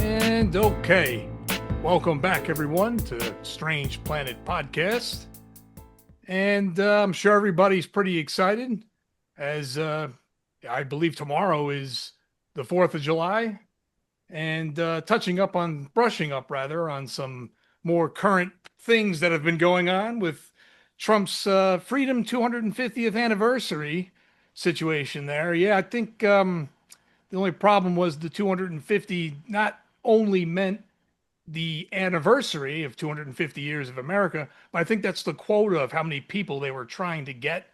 And okay, welcome back everyone to Strange Planet Podcast. And I'm sure everybody's pretty excited as I believe tomorrow is the 4th of July. And brushing up rather, on some more current things that have been going on with Trump's Freedom 250th anniversary situation there. Yeah, I think the only problem was the 250 not only meant the anniversary of 250 years of America, but I think that's the quota of how many people they were trying to get.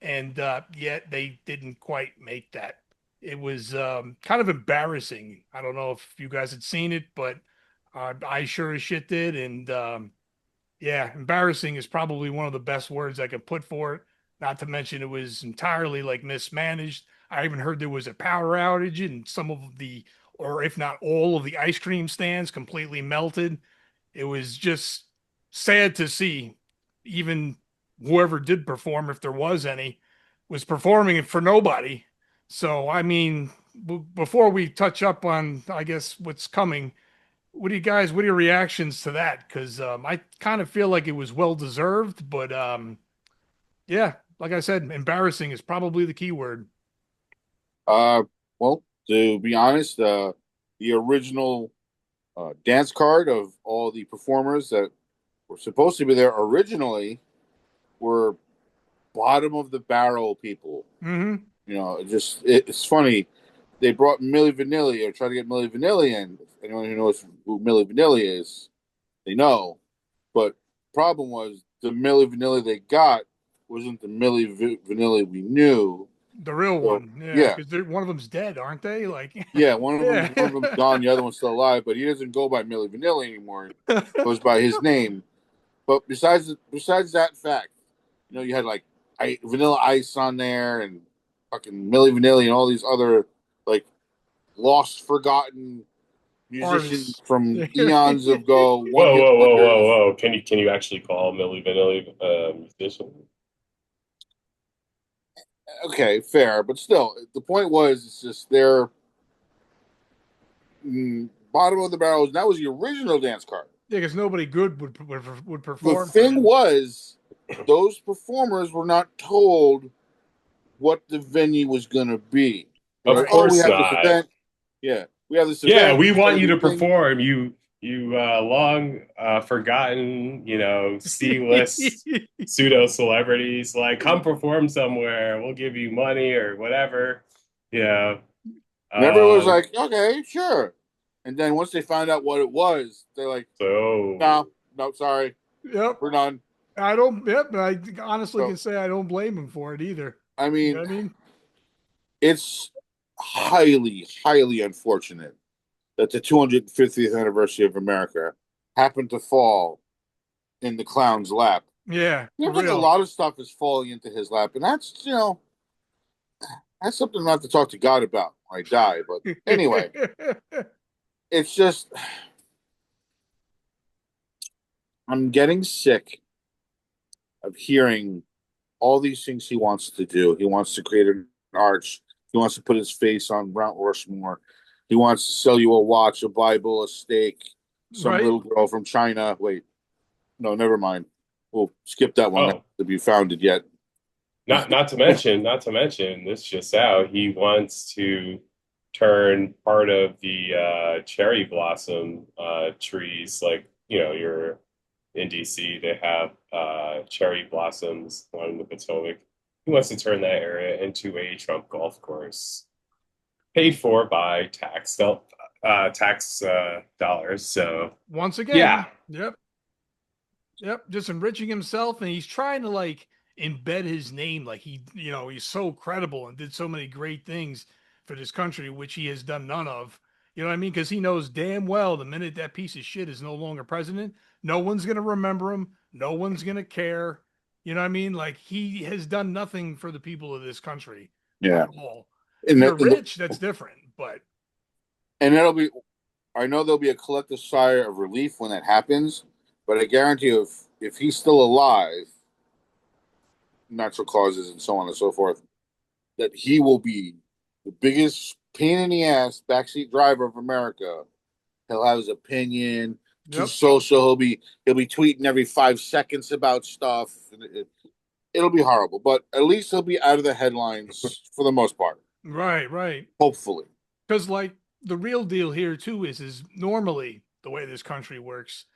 And yet they didn't quite make that. It was kind of embarrassing. I don't know if you guys had seen it, but I sure as shit did. And yeah, embarrassing is probably one of the best words I could put for it. Not to mention it was entirely like mismanaged. I even heard there was a power outage and some of the, or if not all of the ice cream stands completely melted. It was just sad to see. Even whoever did perform, if there was any, was performing it for nobody. So, I mean, before we touch up on, I guess, what's coming, what are your reactions to that? Because I kind of feel like it was well deserved, but yeah, like I said, embarrassing is probably the key word. Well, to be honest, the original dance card of all the performers that were supposed to be there originally were bottom of the barrel people. Mm-hmm. You know, it's funny. They brought Milli Vanilli or tried to get Milli Vanilli in. Anyone who knows who Milli Vanilli is, they know. But problem was the Milli Vanilli they got wasn't the Milli Vanilli we knew. The real So, one, yeah, yeah, because one of them's dead, aren't they? Like, yeah, yeah. one of them's gone, the other one's still alive, but he doesn't go by Milli Vanilli anymore. He goes by his name. But besides that fact, you know, you had like Vanilla Ice on there and fucking Milli Vanilli and all these other like lost, forgotten musicians Artists. from eons ago, one Whoa, hit whoa, whoa, wonders. whoa, whoa! Can you actually call Milli Vanilli a musician? Okay, fair, but still, the point was it's just they're bottom of the barrel. And that was the original dance card. Yeah, because nobody good would The perform for thing them. was, those performers were not told what the venue was going to be. They're Of like, oh, we course have this not. event. Yeah, we have this Yeah, event. we It's going want to you be to thing. perform. You long forgotten, C-list pseudo celebrities. Like, come perform somewhere. We'll give you money or whatever. Yeah. And everyone was Um. like, okay, sure. And then once they found out what it was, they're like, So no, no, sorry, Yep. we're done. I don't, yep. I honestly So, can say I don't blame him for it either. I You know mean, what I mean? it's highly, highly unfortunate that the 250th anniversary of America happened to fall in the clown's lap. Yeah, It for seems like a real. lot of stuff is falling into his lap, and that's, that's something I have to talk to God about when I die. But anyway, it's just, I'm getting sick of hearing all these things he wants to do. He wants to create an arch. He wants to put his face on Mount Rushmore. He wants to sell you a watch, a Bible, a steak, some Right? little girl from China. Wait, no, never mind. We'll skip that one. That oh, to be founded yet. not to mention, this just out, he wants to turn part of the cherry blossom trees, like, you're in DC, they have cherry blossoms along the Potomac. He wants to turn that area into a Trump golf course, paid for by tax dollars. So Once yeah, again, yep. Yep, just enriching himself, and he's trying to like embed his name, like he's so credible and did so many great things for this country, which he has done none of. You know what I mean? Because he knows damn well the minute that piece of shit is no longer president, no one's gonna remember him, no one's gonna care. You know what I mean? Like he has done nothing for the people of this country Yeah, at all. If and you're rich, that's different, but and that'll be. I know there'll be a collective sigh of relief when that happens, but I guarantee you, if he's still alive, natural causes and so on and so forth, that he will be the biggest pain in the ass backseat driver of America, He'll have his opinion. Too Yep. social. He'll be tweeting every 5 seconds about stuff. It'll be horrible, but at least he'll be out of the headlines for the most part. Right. Hopefully. Because like the real deal here too is normally the way this country works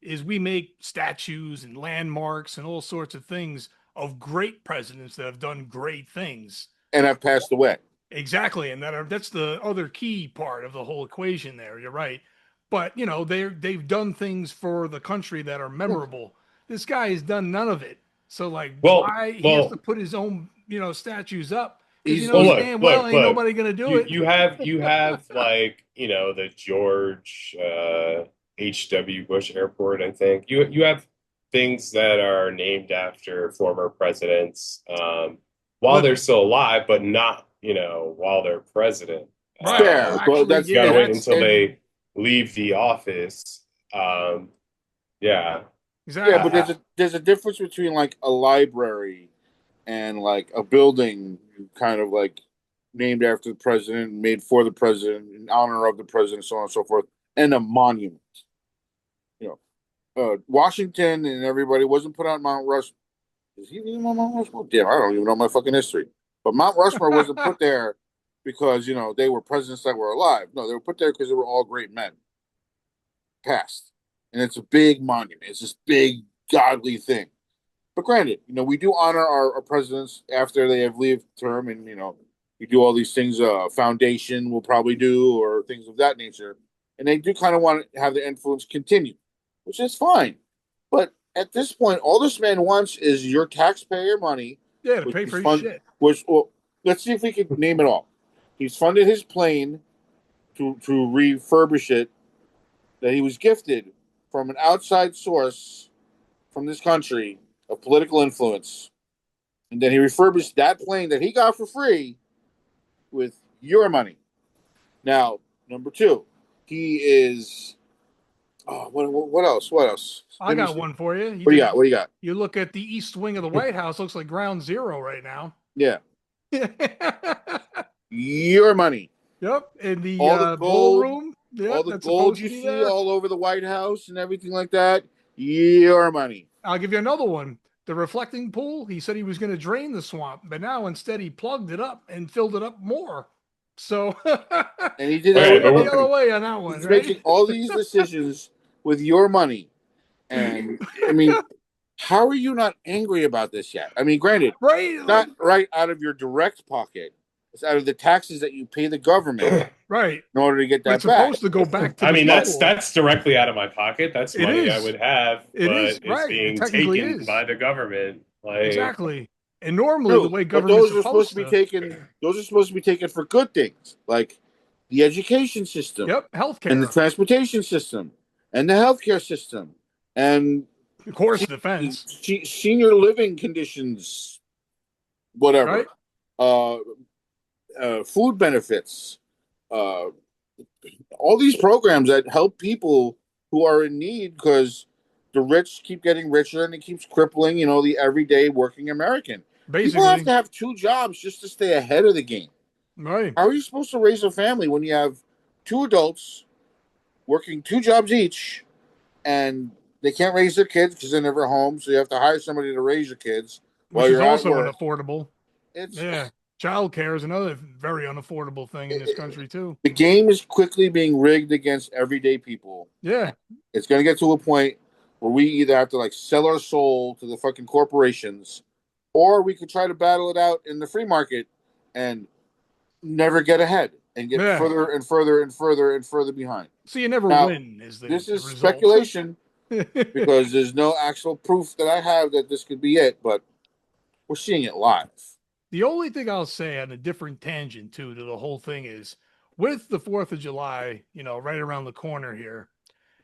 is we make statues and landmarks and all sorts of things of great presidents that have done great things. And have passed away. Exactly, and that's the other key part of the whole equation there. You're right. But, you know, they've done things for the country that are memorable. This guy has done none of it. So like why he has to put his own, you know, statues up? Because you know damn well ain't nobody gonna do it. You have like, you know, the George H.W. Bush Airport, I think. You have things that are named after former presidents while they're still alive, but not, you know, while they're president. Right. Well, that's you gotta wait until they leave the office. Yeah. Exactly. Yeah, but there's a difference between like a library and like a building kind of like named after the president, made for the president, in honor of the president, so on and so forth, and a monument. You know, Washington and everybody wasn't put on Mount Rushmore. Is he even on Mount Rushmore? Damn, I don't even know my fucking history. But Mount Rushmore wasn't put there because, you know, they were presidents that were alive. No, they were put there because they were all great men. Passed. And it's a big monument. It's this big, godly thing. But granted, you know, we do honor our presidents after they have lived term, and, you know, we do all these things, foundation will probably do, or things of that nature. And they do kind of want to have the influence continue, which is fine. But at this point, all this man wants is your taxpayer money. Yeah, to pay for his shit. Which, well, let's see if we can name it all. He's funded his plane to refurbish it that he was gifted from an outside source from this country of political influence. And then he refurbished that plane that he got for free with your money. Now, number two, he is... Oh, what else? What else? I got one for you. What do you got? What do you got? You look at the east wing of the White House, looks like ground zero right now. Yeah. Your money. Yep. In the, all the gold, ballroom. Yep, all the gold you see all over the White House and everything like that. Your money. I'll give you another one. The reflecting pool, he said he was going to drain the swamp, but now instead he plugged it up and filled it up more. So, and he did it the other way on that one. He's making all these decisions with your money. And I mean, how are you not angry about this yet? I mean, granted, not right out of your direct pocket. It's out of the taxes that you pay the government, right? In order to get that it's supposed to go back to. I mean, that's directly out of my pocket. That's money I would have, but it's being taken by the government. Like, exactly. And normally the way government those are supposed to be taken. Those are supposed to be taken for good things, like the education system, healthcare, and the transportation system, and the healthcare system, and of course defense, senior living conditions, whatever. Right? Food benefits, all these programs that help people who are in need, because the rich keep getting richer and it keeps crippling, you know, the everyday working American. Basically, people have to have 2 jobs just to stay ahead of the game. Right? How are you supposed to raise a family when you have 2 adults working 2 jobs each, and they can't raise their kids because they're never home, so you have to hire somebody to raise your kids, which is also unaffordable. Childcare is another very unaffordable thing in this country too. The game is quickly being rigged against everyday people. Yeah. It's going to get to a point where we either have to like sell our soul to the fucking corporations, or we could try to battle it out in the free market and never get ahead and get further and further and further and further behind. So you never win. This is speculation because there's no actual proof that I have that this could be it, but we're seeing it live. The only thing I'll say on a different tangent too to the whole thing is, with the 4th of July, you know, right around the corner here,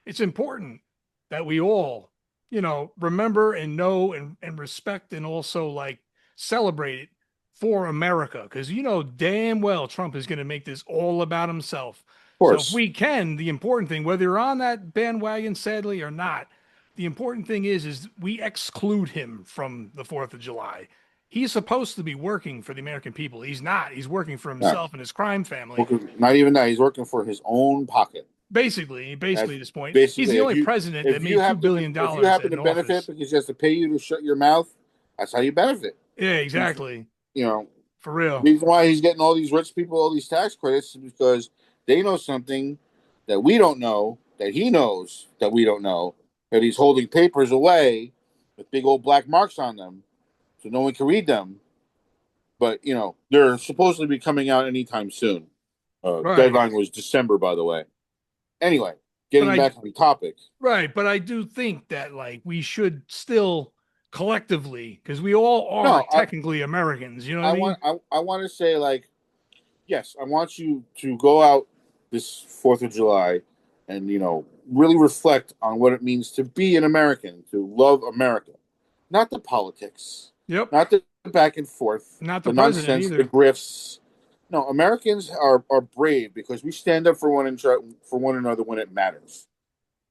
it's important that we all, you know, remember and know and respect and also like celebrate it for America. Because you know damn well Trump is going to make this all about himself. Of course. So if we can, the important thing, whether you're on that bandwagon, sadly, or not, the important thing is we exclude him from the 4th of July. He's supposed to be working for the American people. He's not. He's working for himself and his crime family. Not even that. He's working for his own pocket. Basically, That's this point, he's basically the only president that if you made $2 have to billion if you happen in to benefit office. because he has to pay you to shut your mouth, that's how you benefit. Yeah, exactly. You know, For real. the reason why he's getting all these rich people all these tax credits is because they know something that we don't know, that he knows that we don't know, that he's holding papers away with big old black marks on them so no one can read them. But, they're supposedly be coming out anytime soon. Right. Deadline was December, by the way. Anyway, But getting back on topic. Right, but I do think that like we should still collectively, because we all are No, technically Americans. You know what I mean? I want to say, like, yes, I want you to go out this 4th of July and, really reflect on what it means to be an American, to love America. Not the politics, Yep. not the back and forth, Not the nonsense, president either. the grifts. No, Americans are brave because we stand up for one another when it matters.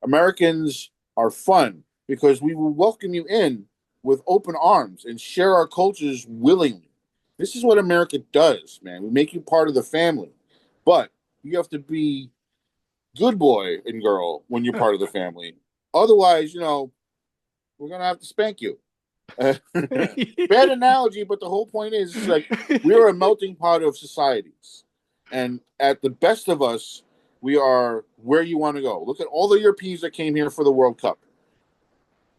Americans are fun because we will welcome you in with open arms and share our cultures willingly. This is what America does, man. We make you part of the family. But you have to be good boy and girl when you're part of the family. Otherwise, we're going to have to spank you. Bad analogy, but the whole point is like we are a melting pot of societies. And at the best of us, we are where you want to go. Look at all the Europeans that came here for the World Cup.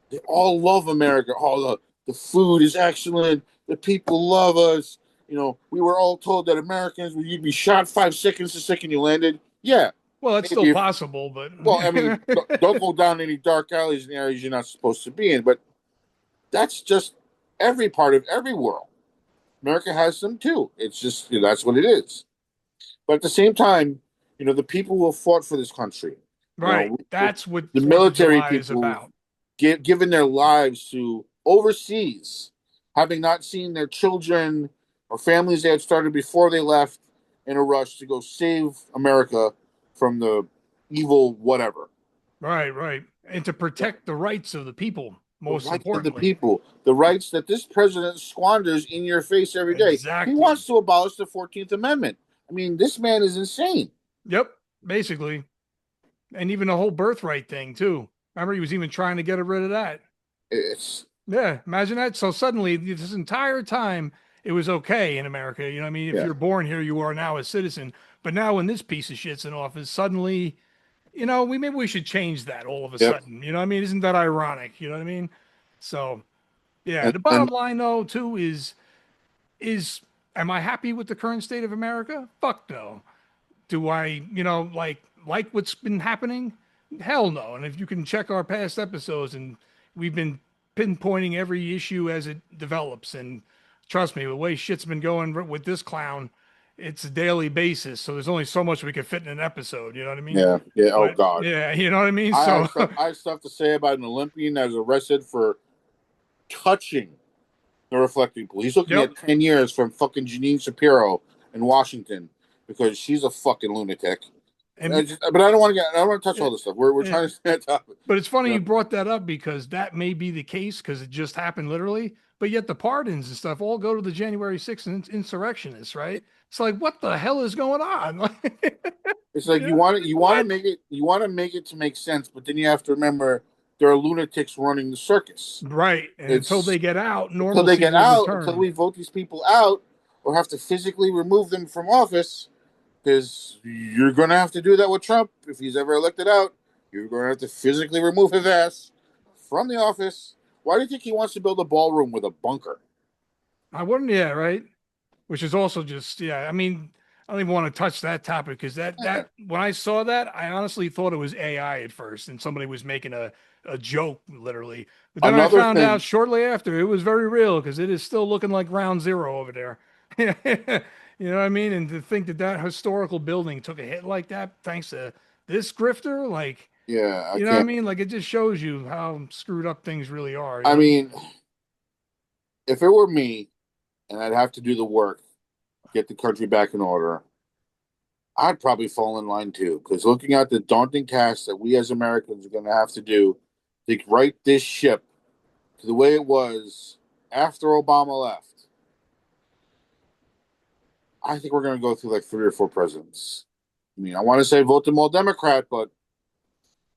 They all love America. Oh, the food is excellent. The people love us. We were all told that Americans, you'd be shot 5 seconds the second you landed. Yeah. Well, that's still possible, but well, I mean, don't go down any dark alleys and areas you're not supposed to be in. But that's just every part of every world. America has them too. It's just that's what it is. But at the same time, the people who have fought for this country, right? That's what the military people is about. Given their lives to overseas, having not seen their children or families they had started before they left in a rush to go save America from the evil whatever. Right. And to protect the rights of the people, most importantly. The people, the rights that this president squanders in your face every day. Exactly. He wants to abolish the 14th Amendment. I mean, this man is insane. Yep, basically. And even the whole birthright thing, too. Remember, he was even trying to get rid of that. Yeah, imagine that. So suddenly, this entire time, it was okay in America. You know what I mean? If you're born here, you are now a citizen. But now when this piece of shit's in office, suddenly, maybe we should change that all of a sudden. You know what I mean? Isn't that ironic? You know what I mean? So, yeah. The bottom line, though, too, is am I happy with the current state of America? Fuck no. Do I, like what's been happening? Hell no. And if you can check our past episodes, and we've been pinpointing every issue as it develops. And trust me, the way shit's been going with this clown, it's a daily basis. So there's only so much we can fit in an episode. You know what I mean? Yeah. But, oh, God. Yeah. You know what I mean? I have stuff to say about an Olympian that was arrested for touching the reflecting pool. He's looking at 10 years from fucking Janine Shapiro in Washington because she's a fucking lunatic. But I don't want to touch all this stuff. We're trying to stay on topic. But it's funny you brought that up because that may be the case because it just happened literally. But yet the pardons and stuff all go to the January 6th insurrectionists, right? It's like, what the hell is going on? It's like you want to make it to make sense, but then you have to remember there are lunatics running the circus, right? And until they get out, until we vote these people out or have to physically remove them from office. Because you're going to have to do that with Trump. If he's ever elected out, you're going to have to physically remove his ass from the office. Why do you think he wants to build a ballroom with a bunker? I wouldn't, right? Which is also just, I mean, I don't even want to touch that topic because that when I saw that, I honestly thought it was AI at first and somebody was making a joke, literally. But then I found out shortly after it was very real because it is still looking like ground zero over there. You know what I mean? And to think that historical building took a hit like that thanks to this grifter, like, you know what I mean? Like, it just shows you how screwed up things really are. I mean, if it were me and I'd have to do the work, get the country back in order, I'd probably fall in line too. Because looking at the daunting task that we as Americans are going to have to do to right this ship to the way it was after Obama left, I think we're going to go through like 3 or 4 presidents. mean, I want to say vote them all Democrat, but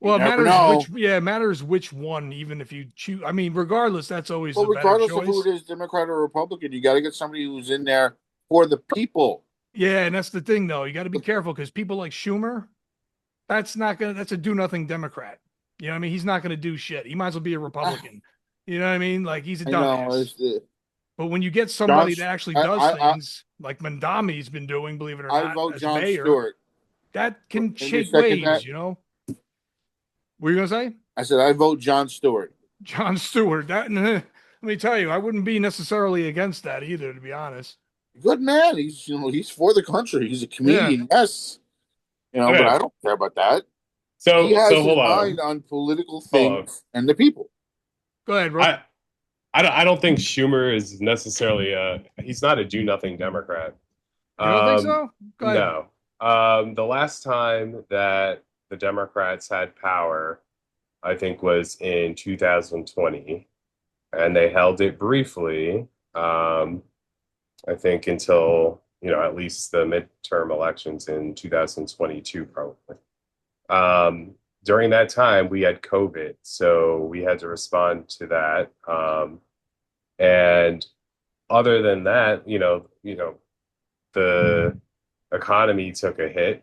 Well, you it never matters know. it matters which one, even if you choose. I mean, regardless, that's always Well, the better regardless of who choice. it is, Democrat or Republican, you got to get somebody who's in there for the people. Yeah, and that's the thing, though. You got to be careful because people like Schumer, that's a do nothing Democrat. You know what I mean? He's not gonna do shit. He might as well be a Republican. You know what I mean? Like he's a I know. dumbass. But when you get John. somebody that actually I, does I I things like Mandami's been doing, believe it or I not, vote as John mayor, Stewart. that can Can you shake second that? waves, you know? What are you gonna say? I said I vote John Stewart. John Stewart. That let me tell you, I wouldn't be necessarily against that either, to be honest. Good man. He's for the country. He's a Yeah. comedian. Yes. But Okay. I don't care about that. He So has his hold mind on. on political Hold on. things and the people. Go ahead, Rook. I don't think Schumer is necessarily he's not a do nothing Democrat. You don't think so? Go ahead. No. The last time that the Democrats had power, I think, was in 2020, and they held it briefly. I think until at least the midterm elections in 2022, probably. During that time, we had COVID, so we had to respond to that. And other than that, the economy took a hit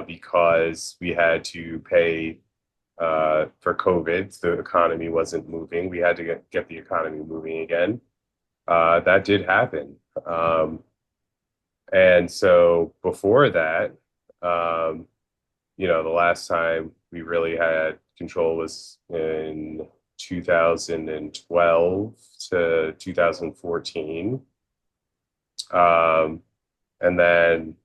because we had to pay for COVID. The economy wasn't moving. We had to get the economy moving again. That did happen. And so before that, the last time we really had control was in 2012 to 2014. And then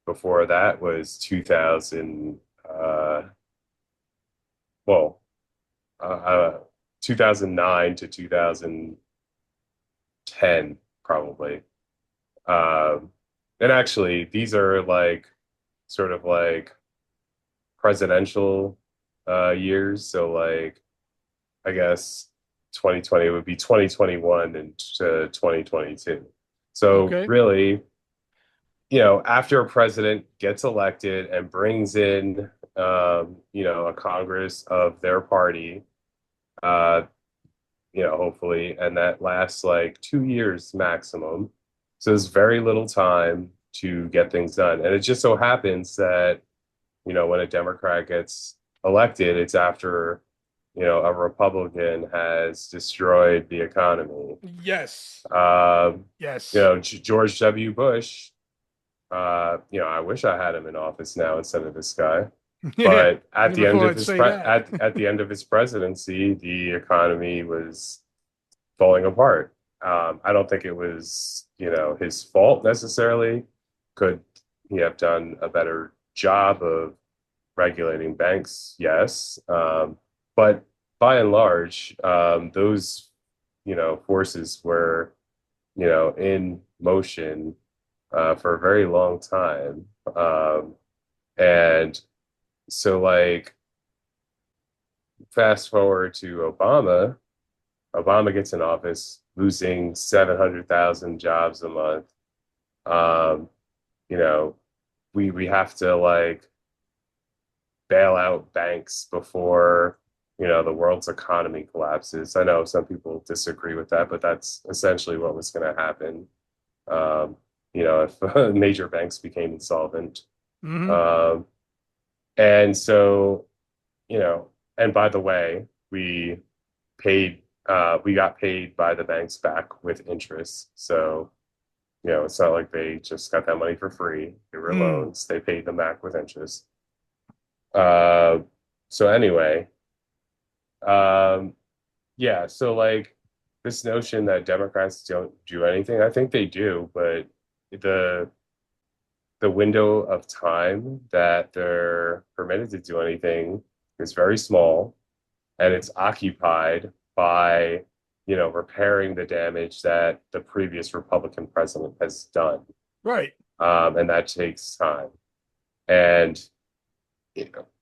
before that was 2009 to 2010, probably. And actually, these are sort of presidential years. So I guess 2020 would be 2021 and to 2022. So Okay. really, after a president gets elected and brings in, a Congress of their party, hopefully, and that lasts 2 years maximum. So there's very little time to get things done. And it just so happens that, when a Democrat gets elected, it's after, a Republican has destroyed the economy. Yes. Yes. George W. Bush, I wish I had him in office now instead of this guy. Yeah, But at the end of his at the end of his presidency, the economy was falling apart. I don't think it was, his fault necessarily. Could he have done a better job of regulating banks? Yes. But by and large, those, forces were, in motion for a very long time. And so fast forward to Obama. Obama gets in office, losing 700,000 jobs a month. We have to bail out banks before the world's economy collapses. I know some people disagree with that, but that's essentially what was going to happen. If major banks became insolvent. Mm-hmm. And so, and by the way, we got paid by the banks back with interest. So, it's not like they just got that money for free. They were loans. They paid them back with interest. So anyway, yeah. So this notion that Democrats don't do anything, I think they do, but the window of time that they're permitted to do anything is very small, and it's occupied by, repairing the damage that the previous Republican president has done. Right. And that takes time. And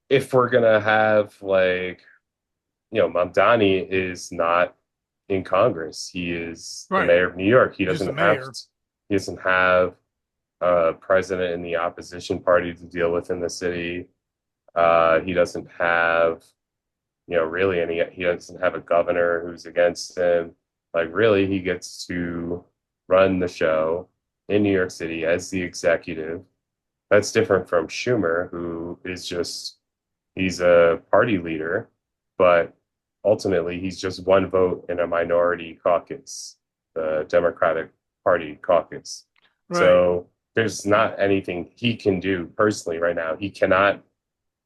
if we're gonna have Mamdani is not in Congress. He is the mayor of New York. He doesn't have a president in the opposition party to deal with in the city. He doesn't have, really he doesn't have a governor who's against him. Like, really, he gets to run the show in New York City as the executive. That's different from Schumer, who is he's a party leader, but ultimately he's just one vote in a minority caucus, the Democratic Party caucus. Right. So there's not anything he can do personally right now. He cannot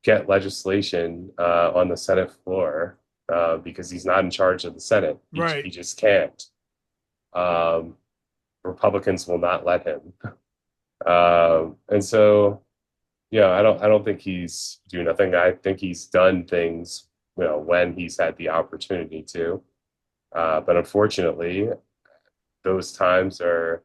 get legislation on the Senate floor because he's not in charge of the Senate. Right. He just can't. Republicans will not let him. And so, I don't think he's doing nothing. I think he's done things, when he's had the opportunity to. But unfortunately, those times are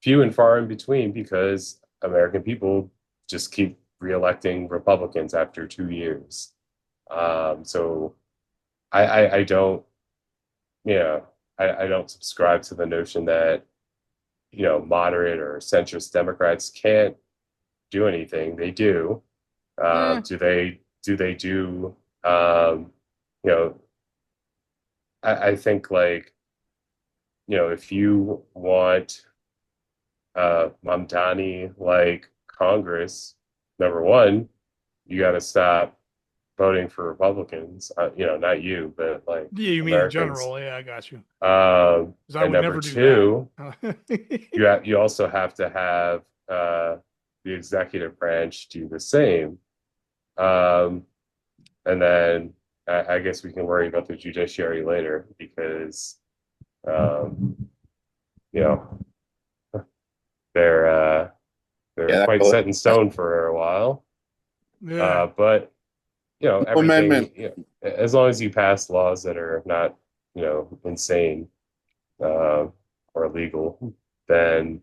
few and far in between because American people just keep reelecting Republicans after 2 years. So I don't, I don't subscribe to the notion that, moderate or centrist Democrats can't do anything. They do. Do they do, I think like, if you want Mamdani like Congress, number one, you got to stop voting for Republicans. Not you, but like Yeah, you mean in general? Yeah, I got you. I would never do two, that. you also have to have the executive branch do the same. And then I guess we can worry about the judiciary later because, they're quite set in stone for a while. Yeah. But everything, amendment. As long as you pass laws that are not, insane or illegal, then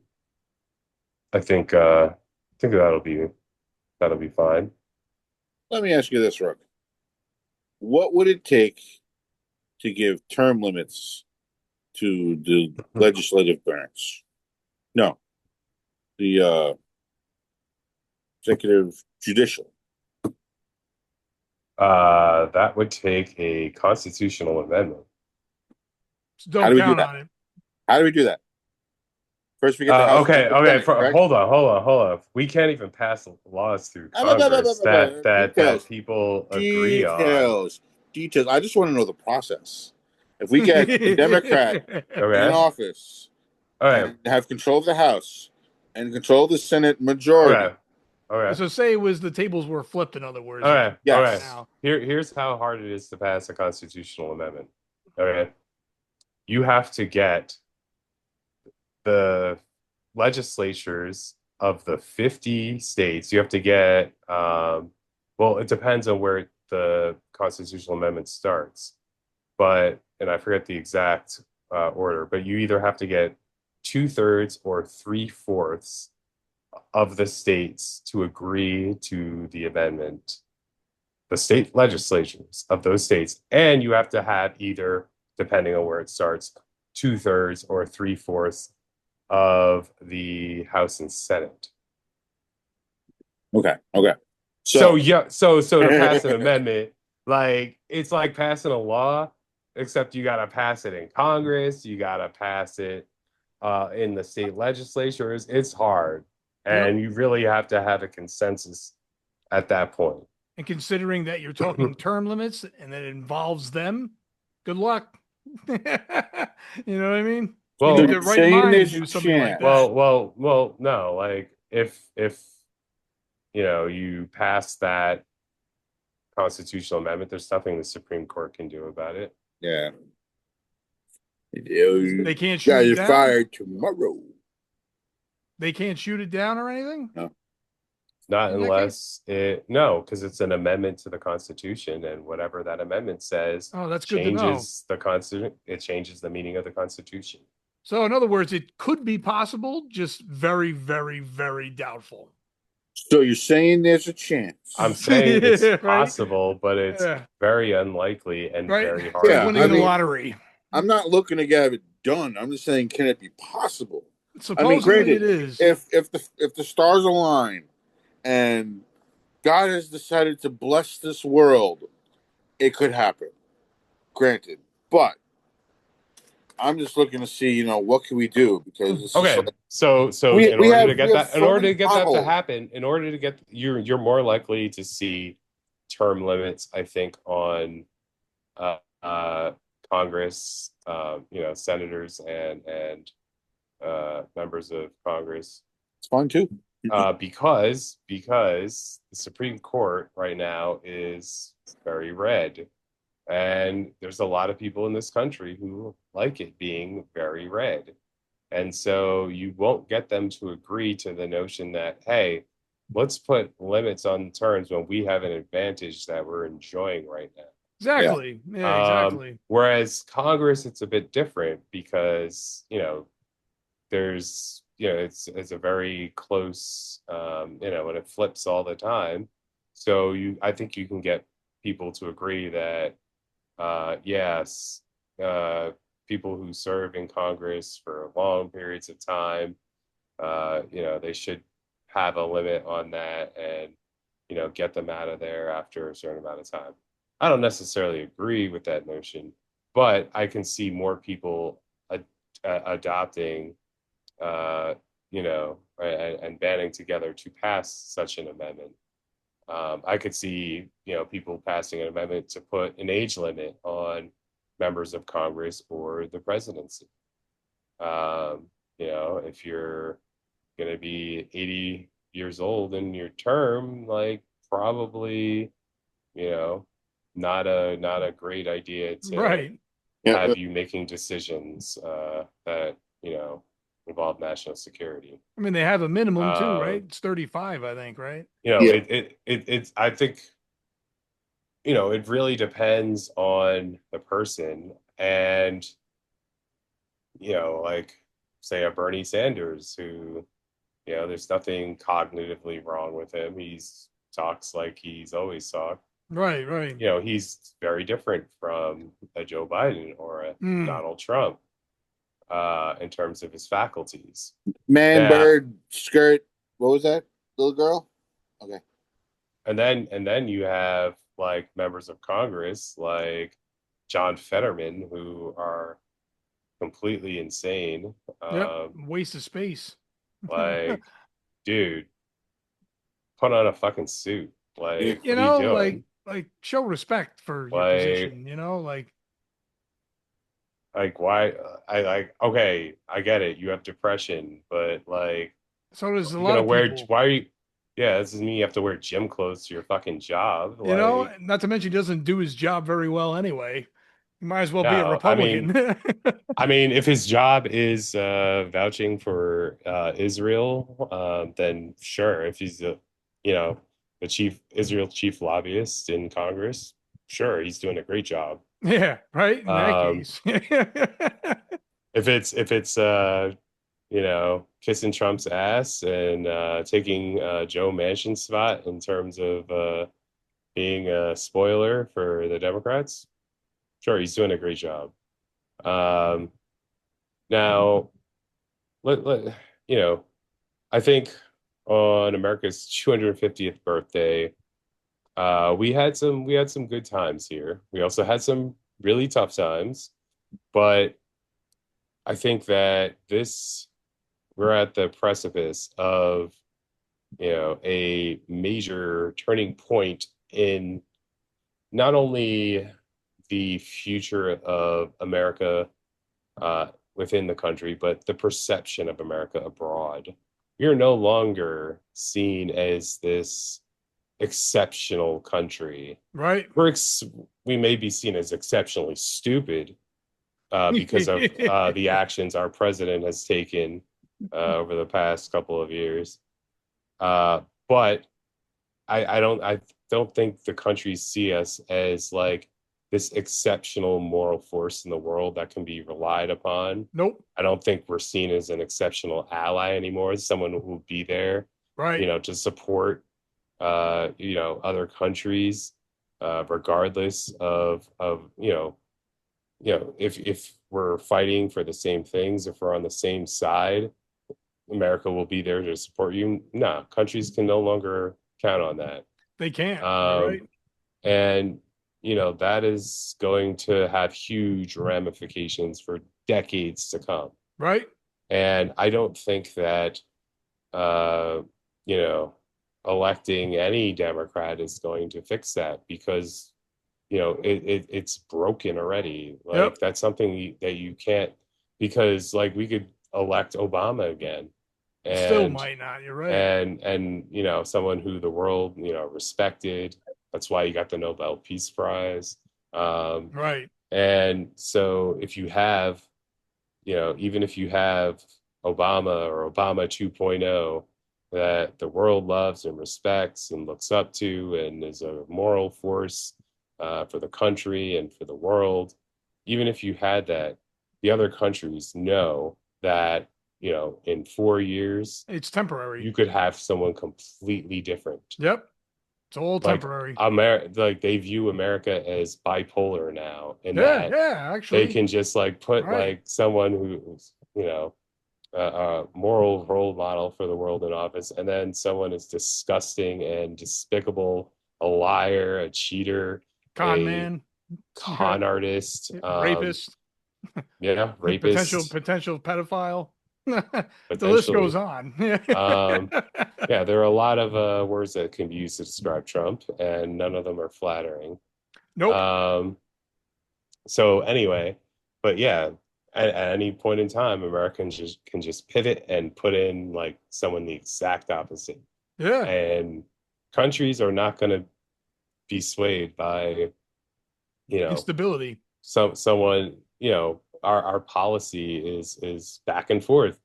I think that'll be fine. Let me ask you this, Rook. What would it take to give term limits to the legislative branch? No, the executive judicial. That would take a constitutional amendment. Don't count on it. How do we do that? First, we get the House. Okay. Hold on. We can't even pass laws through Congress that people agree on. Details. I just want to know the process. If we get a Democrat in office and have control of the House and control of the Senate majority. Okay. So say it was the tables were flipped, in other words. Okay. Yes. Now. Here's how hard it is to pass a constitutional amendment. Okay. You have to get the legislatures of the 50 states. You have to get, it depends on where the constitutional amendment starts. And I forget the exact order, but you either have to get 2/3 or 3/4 of the states to agree to the amendment, the state legislatures of those states, and you have to have either, depending on where it starts, 2/3 or 3/4 of the House and Senate. Okay. So to pass an amendment, like it's like passing a law, except you got to pass it in Congress, you got to pass it in the state legislatures. It's hard. And you really have to have a consensus at that point. And considering that you're talking term limits and that it involves them, good luck. You know what I mean? Well, you need the right mind to do something like that. Well, no. Like if you pass that constitutional amendment, there's nothing the Supreme Court can do about it. Yeah. They can't shoot it down. You're fired tomorrow. They can't shoot it down or anything? No. Not unless because it's an amendment to the Constitution, and whatever that amendment says that's good to know. The Constitution. It changes the meaning of the Constitution. So in other words, it could be possible, just very, very, very doubtful. So you're saying there's a chance? I'm saying it's possible, but it's very unlikely and very hard. Yeah, winning the lottery. I'm not looking to get it done. I'm just saying, can it be possible? Supposedly it is. if the stars align and God has decided to bless this world, it could happen. Granted, but I'm just looking to see, what can we do, because it's just Okay, like so we in we order to have we get have that, in so order many to get that to potholes. happen, in order to get you're more likely to see term limits, I think, on uh, uh, Congress, senators and members of Congress, It's fine too. because the Supreme Court right now is very red, and there's a lot of people in this country who like it being very red. And so you won't get them to agree to the notion that, hey, let's put limits on terms when we have an advantage that we're enjoying right now. Exactly. Yeah, exactly. Whereas Congress, it's a bit different because, there's, it's a very close, and it flips all the time. So I think you can get people to agree that, yes, people who serve in Congress for long periods of time, they should have a limit on that and, get them out of there after a certain amount of time. I don't necessarily agree with that notion, but I can see more people adopting, and banding together to pass such an amendment. I could see, people passing an amendment to put an age limit on members of Congress or the presidency. If you're going to be 80 years old in your term, like probably, not a great idea to Right. have you making decisions that, involve national security. I mean, they have a minimum too, right? Um, It's 35, I think, right? Yeah. it's I think, it really depends on the person. And, like, say, a Bernie Sanders who, there's nothing cognitively wrong with him. He's talks like he's always talked. Right, right. He's very different from a Joe Biden or a Mm. Donald Trump in terms of his faculties. Man, Now, bird, skirt. What was that? Little girl? Okay. and then you have like members of Congress like John Fetterman who are completely insane. Yep. Waste of space. Like, dude, put on a fucking suit. Yeah. Like, You what are you know, doing? like show respect for your Like, position, like why? I like, okay, I get it. You have depression, but like, so does a you're lot gonna of wear, people, why are you, yeah, this doesn't mean you have to wear gym clothes to your fucking job. Like, not to mention he doesn't do his job very well anyway. He might as well be a no, I mean, Republican. if his job is vouching for Israel, then sure. If he's the chief lobbyist in Congress, sure, he's doing a great job. Yeah, right. In that Um, case. if it's kissing Trump's ass and taking Joe Manchin's spot in terms of being a spoiler for the Democrats, sure, he's doing a great job. Um, Now, let I think on America's 250th birthday, we had some good times here. We also had some really tough times, but I think that we're at the precipice of, a major turning point in not only the future of America uh, within the country, but the perception of America abroad. We are no longer seen as this exceptional country. Right. We may be seen as exceptionally stupid because of the actions our president has taken over the past couple of years. But I don't think the countries see us as like this exceptional moral force in the world that can be relied upon. Nope. I don't think we're seen as an exceptional ally anymore, as someone who will be there, Right. to support, other countries, regardless of if we're fighting for the same things, if we're on the same side, America will be there to support you. No, countries can no longer count on that. They can't. Um, Right. and, that is going to have huge ramifications for decades to come. Right. And I don't think that, uh, you know, electing any Democrat is going to fix that, because, it's broken already. Like, Yep. that's something that you can't, because like we could elect Obama again. Still And might not. You're right. and someone who the world respected. That's why you got the Nobel Peace Prize. Right. And so if you have, even if you have Obama or Obama 2.0 that the world loves and respects and looks up to and is a moral force for the country and for the world, even if you had that, the other countries know that, in 4 years, It's temporary. you could have someone completely different. Yep. It's all Like temporary. like they view America as bipolar now, and Yeah. that Yeah. Actually. they can just like put Right. like someone who's, a moral role model for the world in office, and then someone is disgusting and despicable, a liar, a cheater, Con a man. con artist, Rapist. rapist, Potential pedophile. The list potentially. goes on. Yeah, there are a lot of words that can be used to describe Trump, and none of them are flattering. Nope. So anyway, but yeah, at any point in time, Americans can just pivot and put in like someone the exact opposite. Yeah. And countries are not going to be swayed by, Instability. someone, our policy is back and forth.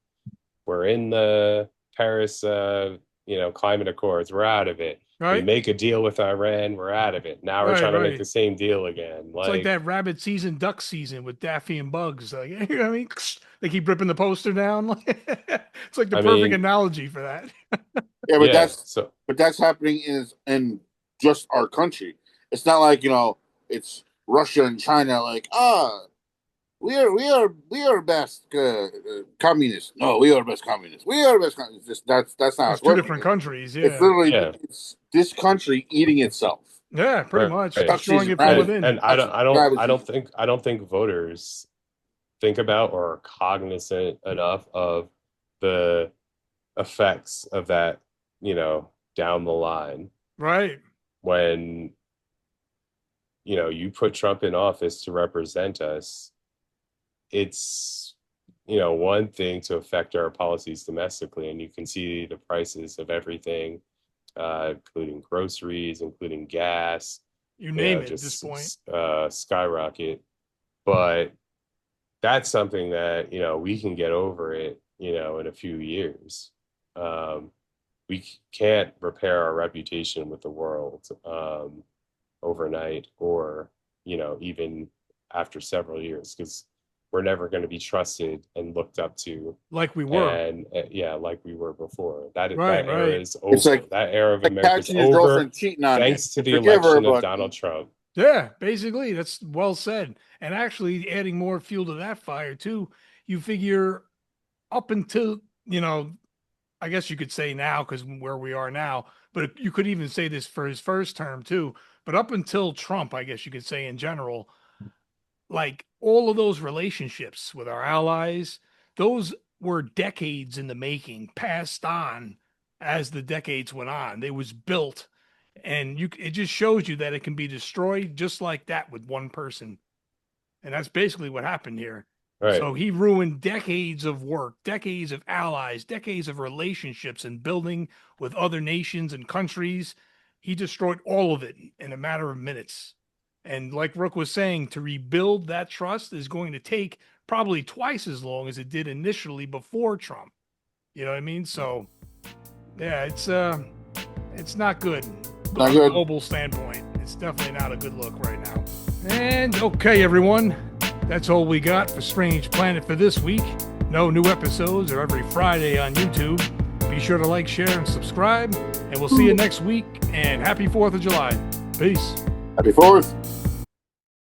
We're in the Paris, climate accords. We're out of it. Right. We make a deal with Iran. We're out of it. Now we're trying to make the same deal again. It's like that rabbit season, duck season with Daffy and Bugs. Like, you know what I mean? They keep ripping the poster down. It's like the perfect analogy for that. Yeah, but that's happening in just our country. It's not like, it's Russia and China. Like, we are best communists. No, we are best communists. We are best communists. That's not. It's two different countries. Yeah, it's literally it's this country eating itself. Yeah, pretty much destroying it from within. And I don't think voters think about or are cognizant enough of the effects of that, down the line. Right. When, you put Trump in office to represent us, it's, one thing to affect our policies domestically, and you can see the prices of everything, including groceries, including gas, you name it at this point, skyrocket. But that's something that, we can get over it, in a few years. We can't repair our reputation with the world overnight, or, even after several years, because we're never going to be trusted and looked up to like we were. And like we were before. That right. era is over. It's like, that era of America is over, thanks to the election of Donald Trump. Yeah, basically, that's well said. And actually, adding more fuel to that fire too, you figure up until, I guess you could say now, because where we are now, but you could even say this for his first term too. But up until Trump, I guess you could say in general, like all of those relationships with our allies, those were decades in the making, passed on as the decades went on. They was built, and it just shows you that it can be destroyed just like that with one person. And that's basically what happened here. Right. So he ruined decades of work, decades of allies, decades of relationships and building with other nations and countries. He destroyed all of it in a matter of minutes. And like Rook was saying, to rebuild that trust is going to take probably twice as long as it did initially before Trump. You know what I mean? So, yeah, it's not good. From a global standpoint, it's definitely not a good look right now. And okay, everyone, that's all we got for Strange Planet for this week. No new episodes are every Friday on YouTube. Be sure to like, share, and subscribe. And we'll see you next week. And happy 4th of July. Peace. Happy 4th.